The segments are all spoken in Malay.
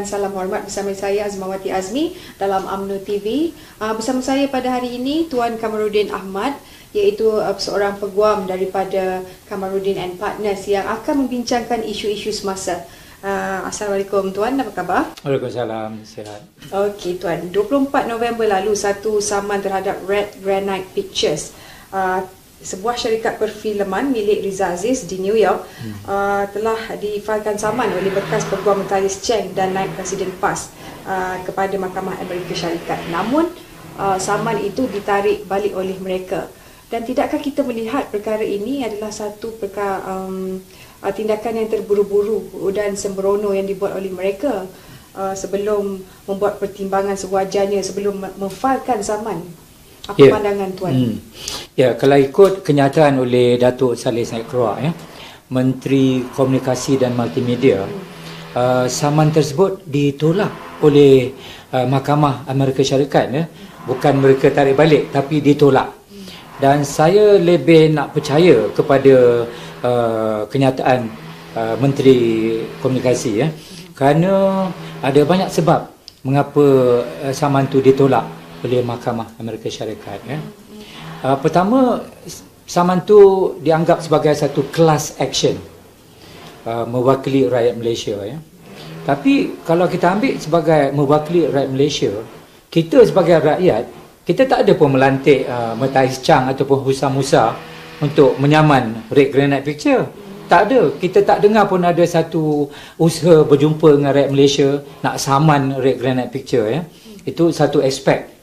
Salam hormat bersama saya Azmawati Azmi dalam UMNO TV. Bersama saya pada hari ini Tuan Kamarudin Ahmad, iaitu seorang peguam daripada Kamarudin and Partners yang akan membincangkan isu-isu semasa. Assalamualaikum Tuan, apa khabar? Waalaikumsalam, sihat. Okey Tuan, 24 November lalu satu saman terhadap Red Granite Pictures, sebuah syarikat perfilman milik Riza Aziz di New York, telah difailkan saman oleh bekas peguam Mutalis Cheng dan naib Presiden PAS kepada Mahkamah Amerika Syarikat. Namun saman itu ditarik balik oleh mereka. Dan tidakkah kita melihat perkara ini adalah satu tindakan yang terburu-buru dan sembrono yang dibuat oleh mereka sebelum membuat pertimbangan sewajarnya sebelum memfailkan saman? Apa pandangan Tuan? Kalau ikut kenyataan oleh Datuk Saleh Said Keruak, Menteri Komunikasi dan Multimedia, saman tersebut ditolak oleh Mahkamah Amerika Syarikat. Bukan mereka tarik balik, tapi ditolak. Dan saya lebih nak percaya kepada kenyataan Menteri Komunikasi, kerana ada banyak sebab mengapa saman itu ditolak oleh Mahkamah Amerika Syarikat. Pertama, saman itu dianggap sebagai satu class action, mewakili rakyat Malaysia. Tapi kalau kita ambil sebagai mewakili rakyat Malaysia, kita sebagai rakyat, kita tak ada pun melantik Mutalis Cheng ataupun Husam Musa untuk menyaman Red Granite Picture. Tak ada. Kita tak dengar pun ada satu usaha berjumpa dengan rakyat Malaysia nak saman Red Granite Picture. Itu satu aspek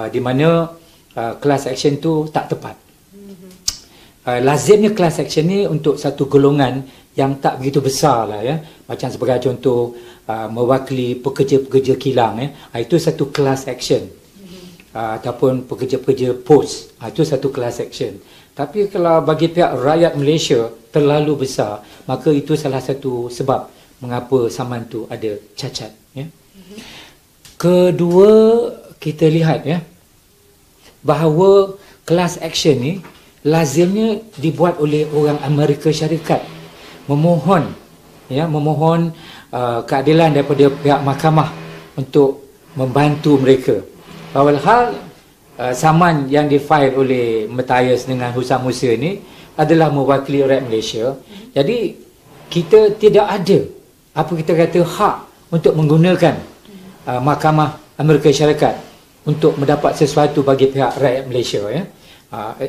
di mana class action tu tak tepat. Lazimnya class action ni untuk satu golongan yang tak begitu besar lah, macam sebagai contoh mewakili pekerja-pekerja kilang, itu satu class action. Ataupun pekerja-pekerja pos, itu satu class action. Tapi kalau bagi pihak rakyat Malaysia terlalu besar, maka itu salah satu sebab mengapa saman tu ada cacat. Kedua, kita lihat bahawa class action ni lazimnya dibuat oleh orang Amerika Syarikat, memohon keadilan daripada pihak mahkamah untuk membantu mereka. Walhal saman yang difail oleh Mutalis dengan Husam Musa ni adalah mewakili rakyat Malaysia. Jadi kita tidak ada hak untuk menggunakan Mahkamah Amerika Syarikat untuk mendapat sesuatu bagi pihak rakyat Malaysia.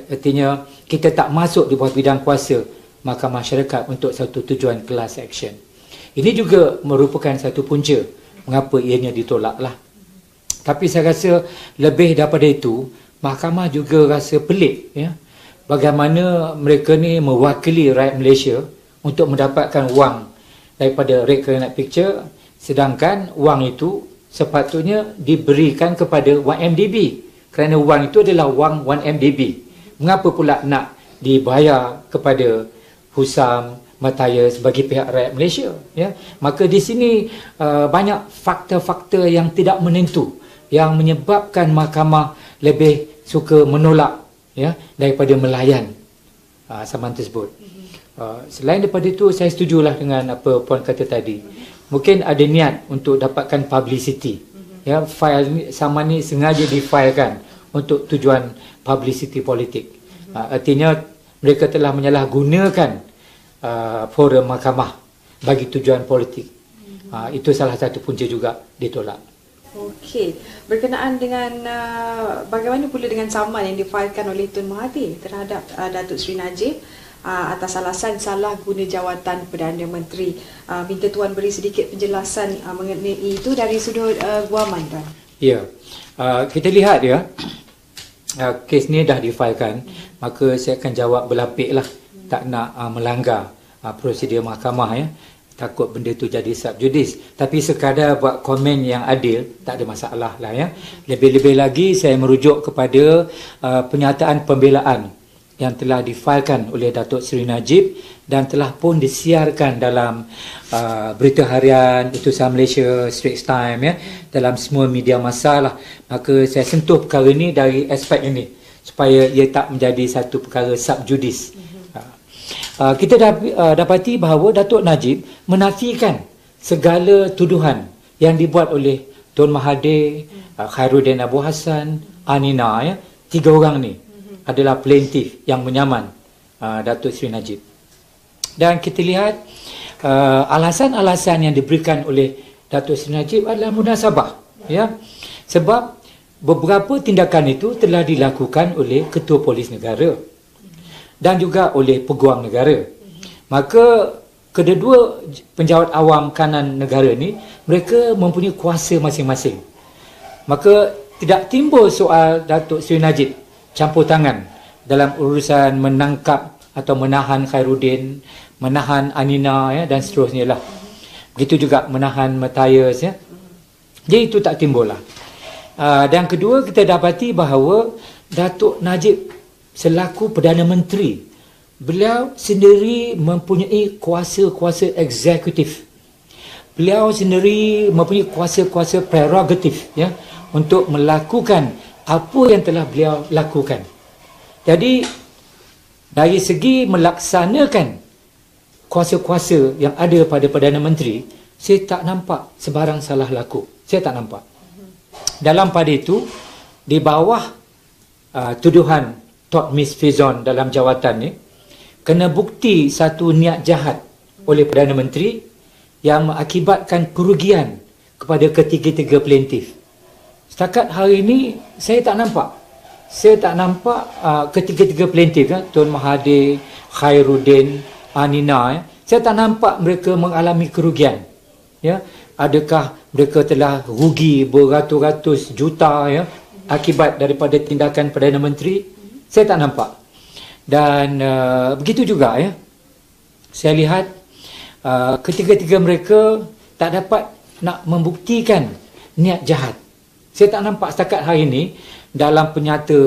Artinya kita tak masuk di bawah bidang kuasa Mahkamah Syarikat untuk satu tujuan class action. Ini juga merupakan satu punca mengapa ianya ditolaklah. Tapi saya rasa lebih daripada itu, mahkamah juga rasa pelik, bagaimana mereka ni mewakili rakyat Malaysia untuk mendapatkan wang daripada Red Granite Picture, sedangkan wang itu sepatutnya diberikan kepada 1MDB, kerana wang itu adalah wang 1MDB. Mengapa pula nak dibayar kepada Husam, Mutalis sebagai pihak rakyat Malaysia? Maka di sini banyak faktor-faktor yang tidak menentu, yang menyebabkan mahkamah lebih suka menolak daripada melayan saman tersebut. Selain daripada itu, saya setujulah dengan apa Puan kata tadi. Mungkin ada niat untuk dapatkan publicity. File saman ni sengaja difailkan untuk tujuan publicity politik. Artinya mereka telah menyalahgunakan forum mahkamah bagi tujuan politik. Itu salah satu punca juga ditolak. Okey, berkenaan dengan bagaimana pula dengan saman yang difailkan oleh Tun Mahathir terhadap Datuk Seri Najib atas alasan salah guna jawatan Perdana Menteri. Minta Tuan beri sedikit penjelasan mengenai itu dari sudut guaman, Tuan. Kita lihat kes ni dah difailkan, maka saya akan jawab berlapik lah, tak nak melanggar prosedur mahkamah, takut benda tu jadi subjudis. Tapi sekadar buat komen yang adil, tak ada masalah lah. Lebih-lebih lagi saya merujuk kepada penyataan pembelaan yang telah difailkan oleh Datuk Seri Najib dan telah pun disiarkan dalam berita harian Utusan Malaysia, Straits Times, dalam semua media massa lah. Maka saya sentuh perkara ini dari aspek ini supaya ia tak menjadi satu perkara subjudis. Kita dapati bahawa Datuk Najib menafikan segala tuduhan yang dibuat oleh Tun Mahathir, Khairuddin Abu Hassan, Anina, ya. 3 orang ni adalah plaintiff yang menyaman Datuk Seri Najib. Dan kita lihat alasan-alasan yang diberikan oleh Datuk Seri Najib adalah munasabah, ya. Sebab beberapa tindakan itu telah dilakukan oleh Ketua Polis Negara dan juga oleh Peguam Negara. Maka kedua penjawat awam kanan negara ni, mereka mempunyai kuasa masing-masing. Maka tidak timbul soal Datuk Seri Najib campur tangan dalam urusan menangkap atau menahan Khairuddin, menahan Anina, ya, dan seterusnya lah. Begitu juga menahan Matthias, ya. Jadi itu tak timbul lah. Dan kedua, kita dapati bahawa Datuk Najib selaku Perdana Menteri, beliau sendiri mempunyai kuasa-kuasa eksekutif. Beliau sendiri mempunyai kuasa-kuasa prerogatif, ya, untuk melakukan apa yang telah beliau lakukan. Jadi dari segi melaksanakan kuasa-kuasa yang ada pada Perdana Menteri, saya tak nampak sebarang salah laku. Saya tak nampak. Dalam pada itu, di bawah tuduhan Tok Miss Fizon dalam jawatan ni, kena bukti satu niat jahat oleh Perdana Menteri yang mengakibatkan kerugian kepada ketiga-tiga plaintiff. Setakat hari ini, saya tak nampak. Saya tak nampak ketiga-tiga plaintiff, ya, Tun Mahathir, Khairuddin, Anina, ya, saya tak nampak mereka mengalami kerugian. Ya, adakah mereka telah rugi beratus-ratus juta, ya, akibat daripada tindakan Perdana Menteri? Saya tak nampak. Dan begitu juga, ya, saya lihat ketiga-tiga mereka tak dapat nak membuktikan niat jahat. Saya tak nampak setakat hari ini dalam penyata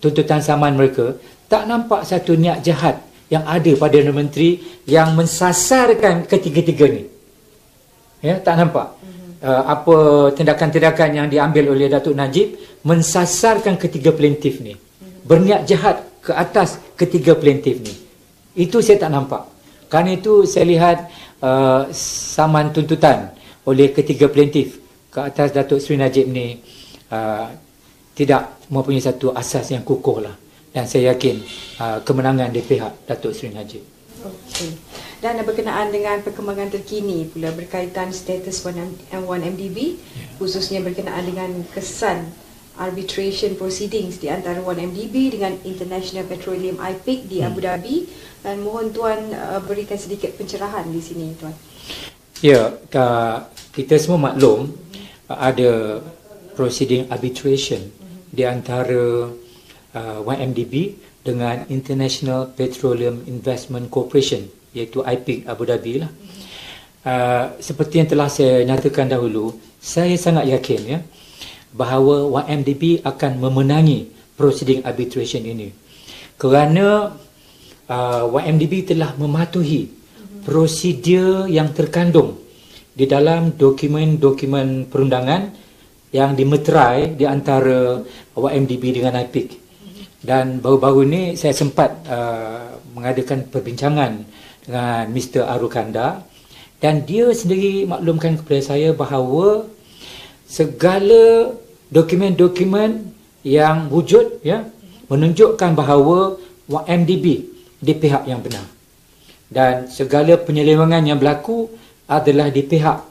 tuntutan saman mereka, tak nampak satu niat jahat yang ada pada Perdana Menteri yang mensasarkan ketiga-tiga ni. Ya, tak nampak. Apa tindakan-tindakan yang diambil oleh Datuk Najib mensasarkan ketiga plaintiff ni. Berniat jahat ke atas ketiga plaintiff ni. Itu saya tak nampak. Kerana itu saya lihat saman tuntutan oleh ketiga plaintiff ke atas Datuk Seri Najib ni tidak mempunyai satu asas yang kukuh lah. Dan saya yakin kemenangan di pihak Datuk Seri Najib. Okey. Dan berkenaan dengan perkembangan terkini pula berkaitan status 1MDB, khususnya berkenaan dengan kesan arbitration proceedings di antara 1MDB dengan International Petroleum IPIC di Abu Dhabi, dan mohon Tuan berikan sedikit pencerahan di sini, Tuan. Ya, kita semua maklum ada proceeding arbitration di antara 1MDB dengan International Petroleum Investment Corporation, iaitu IPIC Abu Dhabi lah. Seperti yang telah saya nyatakan dahulu, saya sangat yakin, ya, bahawa 1MDB akan memenangi proceeding arbitration ini, kerana 1MDB telah mematuhi prosedur yang terkandung di dalam dokumen-dokumen perundangan yang dimeterai di antara 1MDB dengan IPIC. Dan baru-baru ini saya sempat mengadakan perbincangan dengan Mr. Arukanda, dan dia sendiri maklumkan kepada saya bahawa segala dokumen-dokumen yang wujud, ya, menunjukkan bahawa 1MDB di pihak yang benar, dan segala penyelewengan yang berlaku adalah di pihak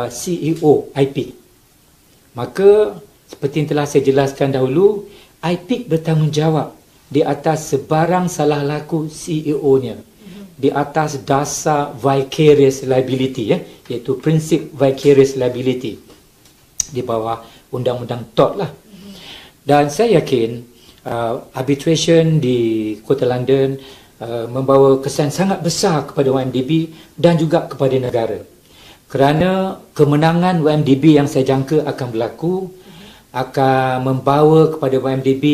CEO IPIC. Maka seperti yang telah saya jelaskan dahulu, IPIC bertanggungjawab di atas sebarang salah laku CEO-nya, di atas dasar vicarious liability, ya, iaitu prinsip vicarious liability di bawah undang-undang TOT lah. Dan saya yakin arbitration di Kota London membawa kesan sangat besar kepada 1MDB dan juga kepada negara, kerana kemenangan 1MDB yang saya jangka akan berlaku akan membawa kepada 1MDB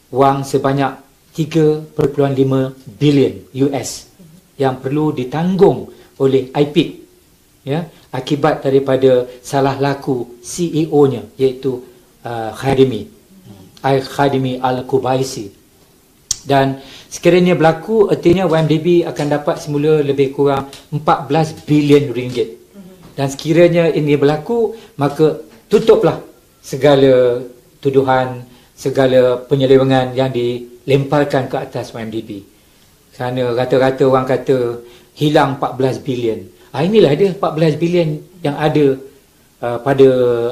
wang sebanyak 3.5 bilion US yang perlu ditanggung oleh IPIC, ya, akibat daripada salah laku CEO-nya, iaitu Khadimi Al-Kubaisi. Dan sekiranya berlaku, artinya 1MDB akan dapat semula lebih kurang 14 bilion ringgit Dan sekiranya ini berlaku, maka tutuplah segala tuduhan, segala penyelewengan yang dilemparkan ke atas YMDB. Kerana rata-rata orang kata hilang 14 bilion. Inilah dia 14 bilion yang ada pada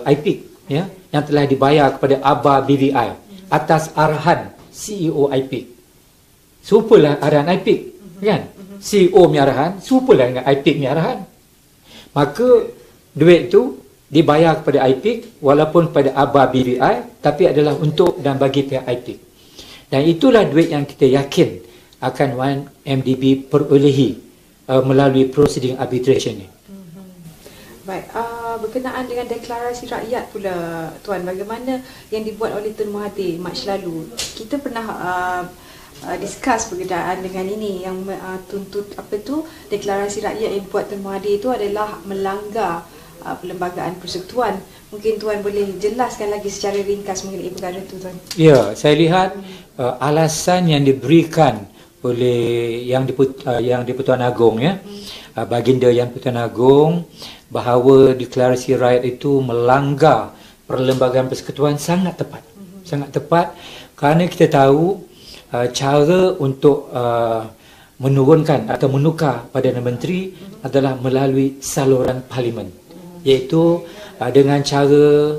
IPIC, ya, yang telah dibayar kepada ABA BVI atas arahan CEO IPIC. Serupalah arahan IPIC, kan? CEO punya arahan, serupalah dengan IPIC punya arahan. Maka duit tu dibayar kepada IPIC walaupun pada ABA BVI, tapi adalah untuk dan bagi pihak IPIC. Dan itulah duit yang kita yakin akan YMDB perolehi melalui proceeding arbitration ni. Baik, berkenaan dengan deklarasi rakyat pula, Tuan, bagaimana yang dibuat oleh Tun Mahathir Mac lalu? Kita pernah discuss berkenaan dengan ini yang tuntut deklarasi rakyat yang buat Tun Mahathir itu adalah melanggar Perlembagaan Persekutuan. Mungkin Tuan boleh jelaskan lagi secara ringkas mengenai perkara itu, Tuan. Ya, saya lihat alasan yang diberikan oleh yang di-Pertuan Agong, ya, Baginda Yang Pertuan Agong, bahawa deklarasi rakyat itu melanggar Perlembagaan Persekutuan sangat tepat. Sangat tepat kerana kita tahu cara untuk menurunkan atau menukar Perdana Menteri adalah melalui saluran Parlimen, iaitu dengan cara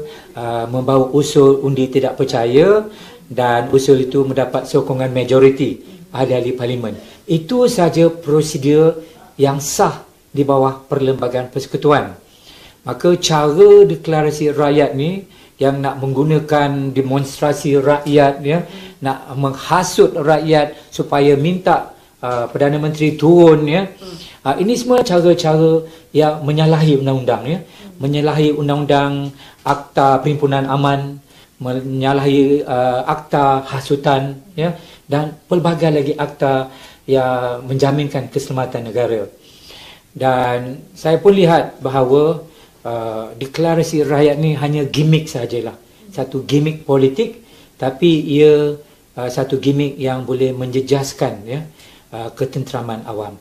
membawa usul undi tidak percaya dan usul itu mendapat sokongan majoriti ahli-ahli Parlimen. Itu saja prosedur yang sah di bawah Perlembagaan Persekutuan. Maka cara deklarasi rakyat ni yang nak menggunakan demonstrasi rakyat, ya, nak menghasut rakyat supaya minta Perdana Menteri turun, ya. Ini semua cara-cara yang menyalahi undang-undang, ya. Menyalahi undang-undang Akta Perhimpunan Aman, menyalahi Akta Hasutan, ya, dan pelbagai lagi akta yang menjaminkan keselamatan negara. Dan saya pun lihat bahawa deklarasi rakyat ni hanya gimmick sajalah, satu gimmick politik, tapi ia satu gimmick yang boleh menjejaskan, ya, ketenteraman awam.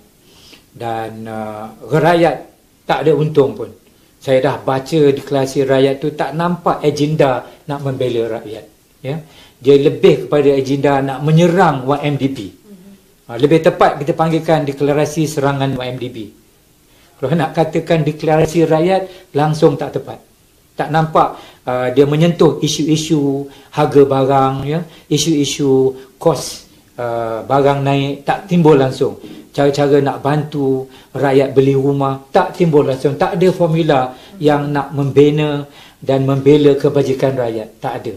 Dan rakyat tak ada untung pun. Saya dah baca deklarasi rakyat tu, tak nampak agenda nak membela rakyat, ya. Dia lebih kepada agenda nak menyerang YMDB. Lebih tepat kita panggilkan deklarasi serangan YMDB. Kalau nak katakan deklarasi rakyat, langsung tak tepat. Tak nampak dia menyentuh isu-isu harga barang, ya, isu-isu kos barang naik, tak timbul langsung. Cara-cara nak bantu rakyat beli rumah, tak timbul langsung. Tak ada formula yang nak membina dan membela kebajikan rakyat. Tak ada.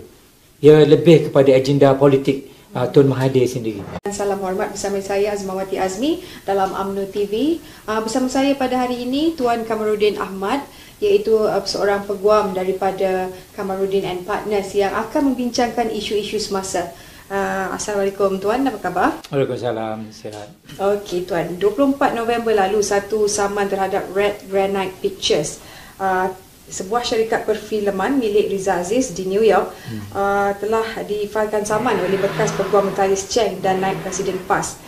Ia lebih kepada agenda politik Tun Mahathir sendiri. Salam hormat, bersama saya Azmawati Azmi dalam UMNO TV. Bersama saya pada hari ini Tuan Kamarudin Ahmad, iaitu seorang peguam daripada Kamarudin and Partners yang akan membincangkan isu-isu semasa. Assalamualaikum Tuan, apa khabar? Waalaikumsalam, sihat. Okey Tuan, 24 November lalu satu saman terhadap Red Granite Pictures, sebuah syarikat perfilman milik Riza Aziz di New York, telah difailkan saman oleh bekas peguam Matthias Cheng dan naib Presiden PAS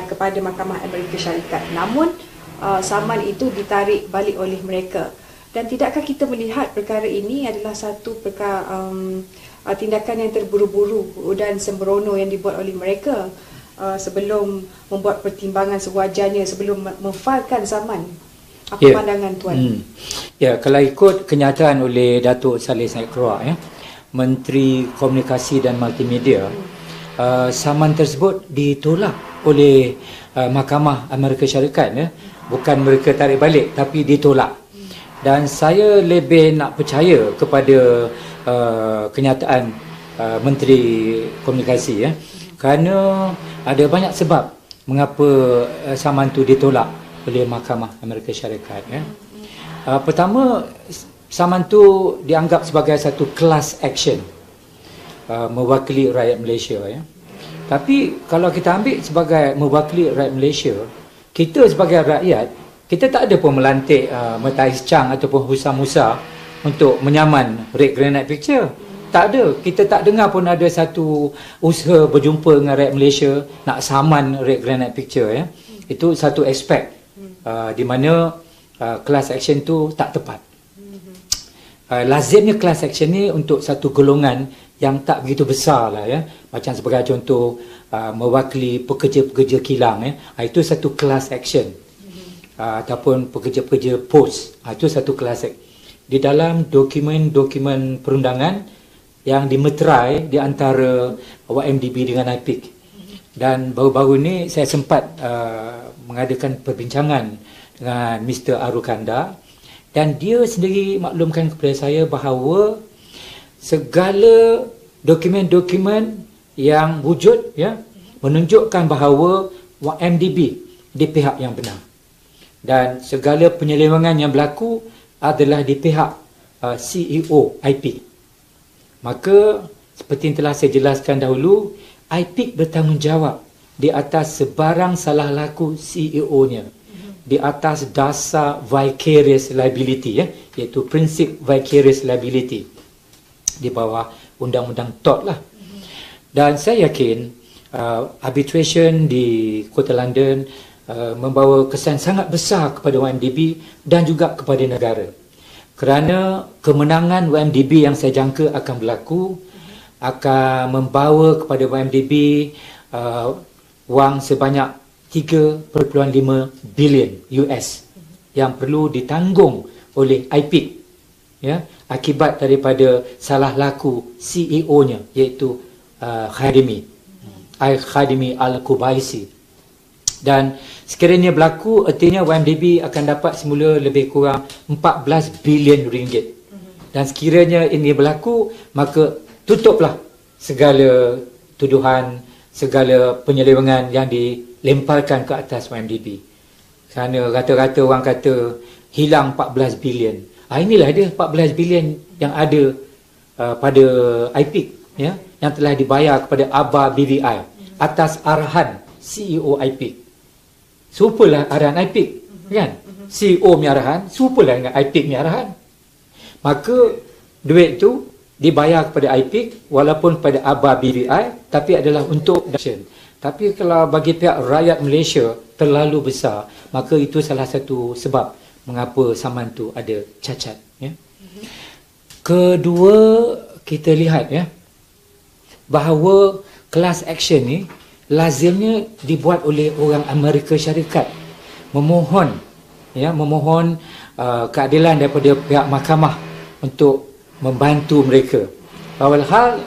kepada Mahkamah Amerika Syarikat. Namun saman itu ditarik balik oleh mereka. Dan tidakkah kita melihat perkara ini adalah satu tindakan yang terburu-buru dan sembrono yang dibuat oleh mereka sebelum membuat pertimbangan sewajarnya sebelum memfailkan saman? Apa pandangan Tuan? Ya, kalau ikut kenyataan oleh Datuk Saleh Said Keruak, ya, Menteri Komunikasi dan Multimedia, saman tersebut ditolak oleh Mahkamah Amerika Syarikat, ya. Bukan mereka tarik balik, tapi ditolak. Dan saya lebih nak percaya kepada kenyataan Menteri Komunikasi, ya, kerana ada banyak sebab mengapa saman itu ditolak oleh Mahkamah Amerika Syarikat, ya. Pertama, saman itu dianggap sebagai satu class action, mewakili rakyat Malaysia, ya. Tapi kalau kita ambil sebagai mewakili rakyat Malaysia, kita sebagai rakyat, kita tak ada pun melantik Matthias Cheng ataupun Husam Musa untuk menyaman Red Granite Picture. Tak ada. Kita tak dengar pun ada satu usaha berjumpa dengan rakyat Malaysia nak saman Red Granite Picture, ya. Itu satu aspek di mana class action tu tak tepat. Lazimnya class action ni untuk satu golongan yang tak begitu besar lah ya. Macam sebagai contoh mewakili pekerja-pekerja kilang ya. Itu satu class action. Ataupun pekerja-pekerja pos. Itu satu class action. Di dalam dokumen-dokumen perundangan yang dimeterai di antara YMDB dengan IPIC. Dan baru-baru ni saya sempat mengadakan perbincangan dengan Mr. Arukanda, dan dia sendiri maklumkan kepada saya bahawa segala dokumen-dokumen yang wujud ya menunjukkan bahawa YMDB di pihak yang benar, dan segala penyelewengan yang berlaku adalah di pihak CEO IPIC. Maka seperti yang telah saya jelaskan dahulu, IPIC bertanggungjawab di atas sebarang salah laku CEO-nya, di atas dasar vicarious liability ya, iaitu prinsip vicarious liability di bawah undang-undang TOT lah. Dan saya yakin arbitration di Kota London membawa kesan sangat besar kepada YMDB dan juga kepada negara, kerana kemenangan YMDB yang saya jangka akan berlaku akan membawa kepada YMDB wang sebanyak 3.5 bilion US yang perlu ditanggung oleh IPIC ya, akibat daripada salah laku CEO-nya, iaitu Khadimi Al-Kubaisi. Dan sekiranya berlaku, artinya YMDB akan dapat semula lebih kurang 14 bilion ringgit. Dan sekiranya ini berlaku, maka tutuplah segala tuduhan, segala penyelewengan yang dilemparkan ke atas YMDB. Kerana rata-rata orang kata hilang 14 bilion. Inilah dia 14 bilion yang ada pada IPIC ya, yang telah dibayar kepada ABA BVI atas arahan CEO IPIC. Serupalah arahan IPIC kan? CEO punya arahan serupalah dengan IPIC punya arahan. Maka duit tu dibayar kepada IPIC walaupun pada ABA BVI, tapi adalah untuk action. Tapi kalau bagi pihak rakyat Malaysia terlalu besar, maka itu salah satu sebab mengapa saman tu ada cacat ya. Kedua, kita lihat ya bahawa class action ni lazimnya dibuat oleh orang Amerika Syarikat, memohon keadilan daripada pihak mahkamah untuk membantu mereka. Walhal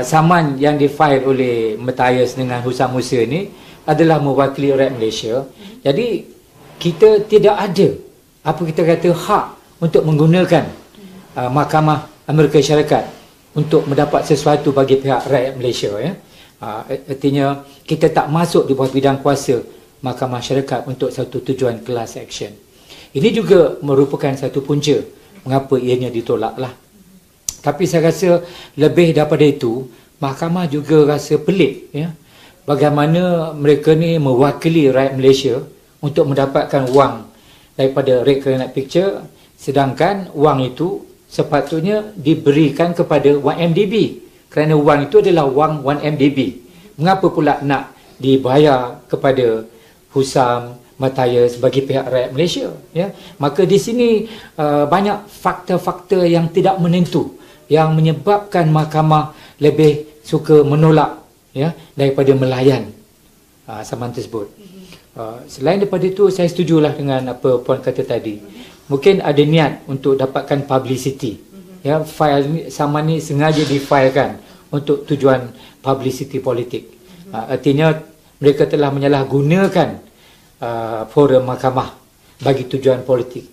saman yang difail oleh Matthias dengan Husam Musa ni adalah mewakili rakyat Malaysia. Jadi kita tidak ada apa kita kata hak untuk menggunakan mahkamah Amerika Syarikat untuk mendapat sesuatu bagi pihak rakyat Malaysia ya. Artinya kita tak masuk di bawah bidang kuasa mahkamah syarikat untuk satu tujuan class action. Ini juga merupakan satu punca mengapa ianya ditolak lah. Tapi saya rasa lebih daripada itu, mahkamah juga rasa pelik ya, bagaimana mereka ni mewakili rakyat Malaysia untuk mendapatkan wang daripada Red Granite Picture, sedangkan wang itu sepatutnya diberikan kepada YMDB, kerana wang itu adalah wang YMDB. Mengapa pula nak dibayar kepada Husam, Matthias bagi pihak rakyat Malaysia ya? Maka di sini banyak faktor-faktor yang tidak menentu yang menyebabkan mahkamah lebih suka menolak ya daripada melayan saman tersebut. Selain daripada itu, saya setujulah dengan apa puan kata tadi. Mungkin ada niat untuk dapatkan publicity ya, file saman ni sengaja difilekan untuk tujuan publicity politik. Artinya mereka telah menyalahgunakan forum mahkamah bagi tujuan politik.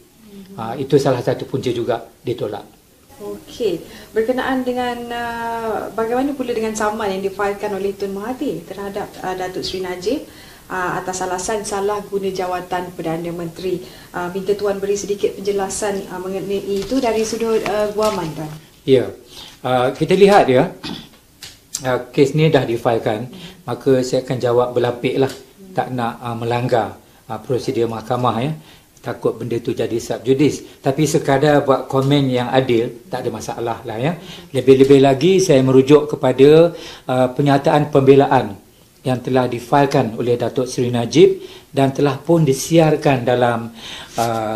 Itu salah satu punca juga ditolak. Okey, berkenaan dengan bagaimana pula dengan saman yang difailkan oleh Tun Mahathir terhadap Datuk Seri Najib atas alasan salah guna jawatan Perdana Menteri. Minta Tuan beri sedikit penjelasan mengenai itu dari sudut guaman Tuan. Ya, kita lihat ya, kes ni dah difailkan, maka saya akan jawab berlapik lah, tak nak melanggar prosedur mahkamah ya, takut benda tu jadi subjudis. Tapi sekadar buat komen yang adil, tak ada masalah lah ya. Lebih-lebih lagi saya merujuk kepada pernyataan pembelaan yang telah difailkan oleh Datuk Seri Najib dan telah pun disiarkan dalam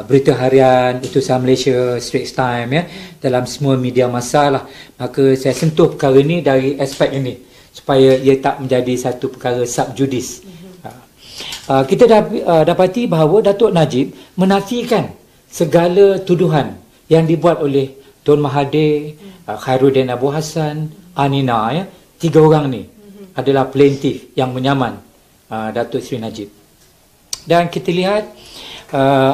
berita harian Utusan Malaysia, Straits Times, ya, dalam semua media massa lah. Maka saya sentuh perkara ini dari aspek ini supaya ia tak menjadi satu perkara subjudis. Kita dapati bahawa Datuk Najib menafikan segala tuduhan yang dibuat oleh Tun Mahathir, Khairuddin Abu Hassan, Anina, ya, 3 orang ni adalah plaintiff yang menyaman Datuk Seri Najib. Dan kita lihat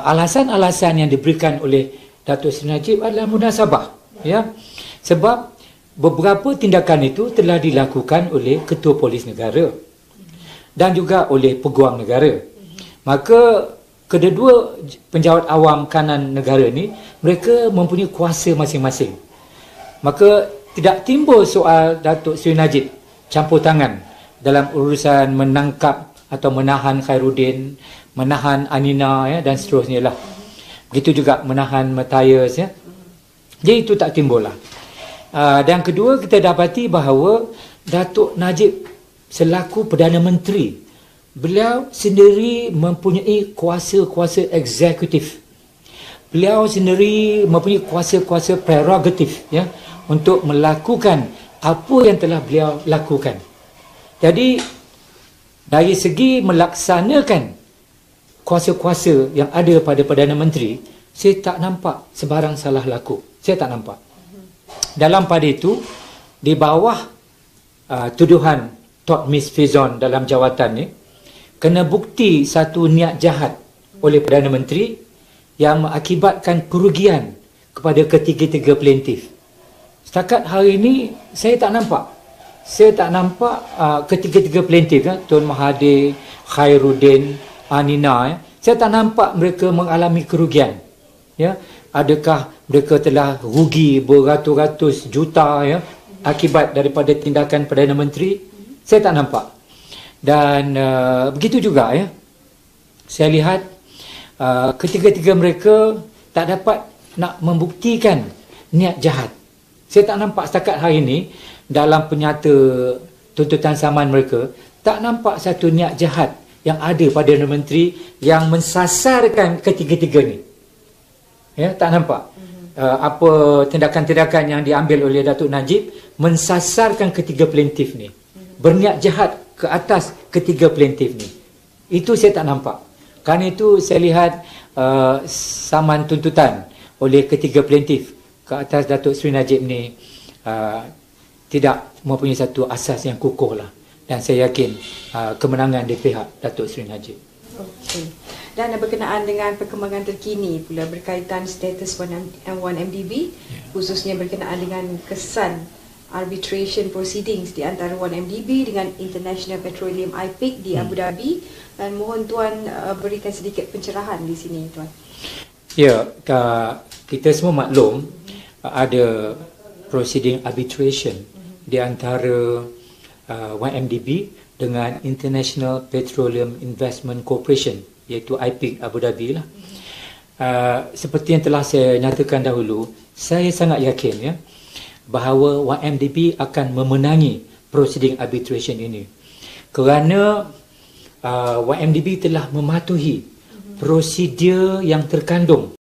alasan-alasan yang diberikan oleh Datuk Seri Najib adalah munasabah, ya. Sebab beberapa tindakan itu telah dilakukan oleh Ketua Polis Negara dan juga oleh Peguam Negara. Maka kedua-dua penjawat awam kanan negara ni, mereka mempunyai kuasa masing-masing. Maka tidak timbul soal Datuk Seri Najib campur tangan dalam urusan menangkap atau menahan Khairuddin, menahan Anina, ya, dan seterusnya lah. Begitu juga menahan Matthias, ya. Jadi itu tak timbul lah. Dan kedua, kita dapati bahawa Datuk Najib selaku Perdana Menteri, beliau sendiri mempunyai kuasa-kuasa eksekutif. Beliau sendiri mempunyai kuasa-kuasa prerogatif, ya, untuk melakukan apa yang telah beliau lakukan. Jadi dari segi melaksanakan kuasa-kuasa yang ada pada Perdana Menteri, saya tak nampak sebarang salah laku. Saya tak nampak. Dalam pada itu, di bawah tuduhan Tok Miss Fizon dalam jawatan ni, kena bukti satu niat jahat oleh Perdana Menteri yang mengakibatkan kerugian kepada ketiga-tiga plaintiff. Setakat hari ini, saya tak nampak. Saya tak nampak ketiga-tiga plaintiff, ya, Tun Mahathir, Khairuddin, Anina, ya, saya tak nampak mereka mengalami kerugian. Ya, adakah mereka telah rugi beratus-ratus juta, ya, akibat daripada tindakan Perdana Menteri? Saya tak nampak. Dan begitu juga, ya, saya lihat ketiga-tiga mereka tak dapat nak membuktikan niat jahat. Saya tak nampak setakat hari ini dalam penyata tuntutan saman mereka, tak nampak satu niat jahat yang ada pada Perdana Menteri yang mensasarkan ketiga-tiga ni. Ya, tak nampak. Apa tindakan-tindakan yang diambil oleh Datuk Najib mensasarkan ketiga plaintiff ni, berniat jahat ke atas ketiga plaintiff ni. Itu saya tak nampak. Kerana itu saya lihat saman tuntutan oleh ketiga plaintiff ke atas Datuk Seri Najib ni tidak mempunyai satu asas yang kukuh lah. Dan saya yakin kemenangan di pihak Datuk Seri Najib. Okey. Dan berkenaan dengan perkembangan terkini pula berkaitan status 1MDB, khususnya berkenaan dengan kesan arbitration proceedings di antara 1MDB dengan International Petroleum IPIC di Abu Dhabi, dan mohon Tuan berikan sedikit pencerahan di sini, Tuan. Ya, kita semua maklum ada proceeding arbitration di antara 1MDB dengan International Petroleum Investment Corporation, iaitu IPIC Abu Dhabi lah. Seperti yang telah saya nyatakan dahulu, saya sangat yakin, ya, bahawa 1MDB akan memenangi proceeding arbitration ini kerana 1MDB telah mematuhi prosedur yang terkandung